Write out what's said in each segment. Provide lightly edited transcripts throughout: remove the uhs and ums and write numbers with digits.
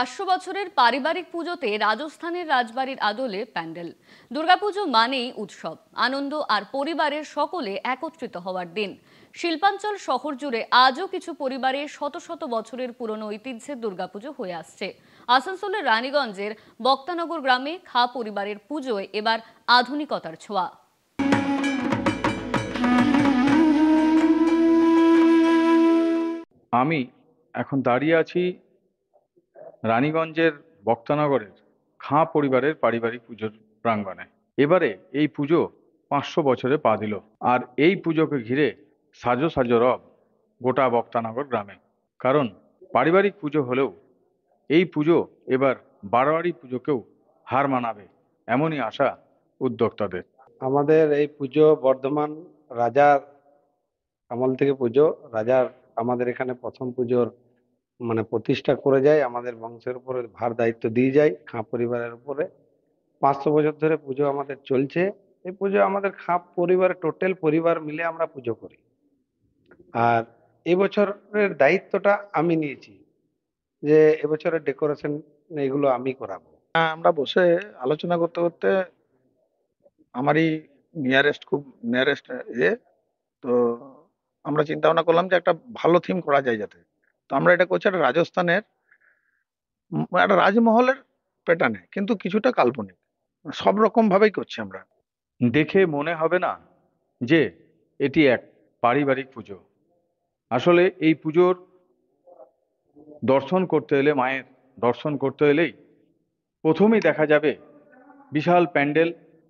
500 বছরের পারিবারিক পুজোতে রাজস্থানের রাজবাড়ির আদলে প্যান্ডেল। দুর্গাপুজো মানেই উৎসব, আনন্দ আর পরিবারের সকলে একত্রিত হওয়ার দিন। শিল্পাঞ্চল শহর জুড়ে আজও কিছু পরিবারের শত শত বছরের পুরনো ঐতিহ্যের দুর্গাপুজো হয়ে আসছে। আসানসোলের রানীগঞ্জের বক্তানগর গ্রামে খা পরিবারের পুজোয় এবার আধুনিকতার ছোঁয়া। আমি এখন দাঁড়িয়ে আছি রানীগঞ্জের বক্তানগরের খাঁ পরিবারের পারিবারিক পুজোর প্রাঙ্গণে। এবারে এই পুজো 500 বছরে পা দিল, আর এই পুজোকে ঘিরে সাজো সাজো রব গোটা বক্তানগর গ্রামে। কারণ পারিবারিক পুজো হলেও এই পুজো এবার বারোয়ারি পুজোকেও হার মানাবে, এমনই আশা উদ্যোক্তাদের। আমাদের এই পুজো বর্ধমান রাজার আমল থেকে পুজো। রাজার আমাদের এখানে প্রথম পুজোর প্রতিষ্ঠা করে যায়, আমাদের বংশের উপরে ভার দায়িত্ব দিয়ে যায় খাঁ পরিবারের উপরে। 500 বছর ধরে পুজো আমাদের চলছে। এই পুজো আমাদের খাঁ পরিবারের টোটাল পরিবার মিলে আমরা পুজো করি। আর এবছরের দায়িত্বটা আমি নিয়েছি, যে এবছরের ডেকোরেশন এগুলো আমি করাবো। আমরা বসে আলোচনা করতে করতে আমারই খুব নিয়ারেস্ট তো আমরা চিন্তা ভাবনা করলাম যে একটা ভালো থিম করা যায় যাতে। তো আমরা এটা করছি একটা রাজস্থানের একটা রাজমহলের প্যাটার্নে, কিন্তু কিছুটা কাল্পনিক। সব রকম ভাবেই করছি আমরা। দেখে মনে হবে না যে এটি এক পারিবারিক পুজো। আসলে এই পুজোর দর্শন করতে এলে, মায়ের দর্শন করতে এলেই প্রথমেই দেখা যাবে বিশাল প্যান্ডেল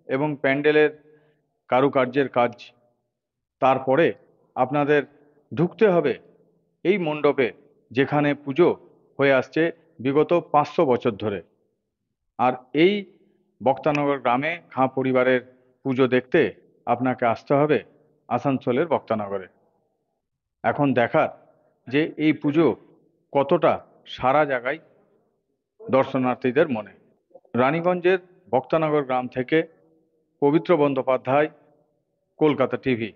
এবং প্যান্ডেলের কারুকার্যের কাজ। তারপরে আপনাদের ঢুকতে হবে এই মণ্ডপে, যেখানে পুজো হয়ে আসছে বিগত 500 বছর ধরে। আর এই বক্তানগর গ্রামে খাঁ পরিবারের পুজো দেখতে আপনাকে আসতে হবে আসানসোলের বক্তানগরে। এখন দেখার যে এই পুজো কতটা সারা জায়গায় দর্শনার্থীদের মনে। রানীগঞ্জের বক্তানগর গ্রাম থেকে পবিত্র বন্দ্যোপাধ্যায়, কলকাতা টিভি।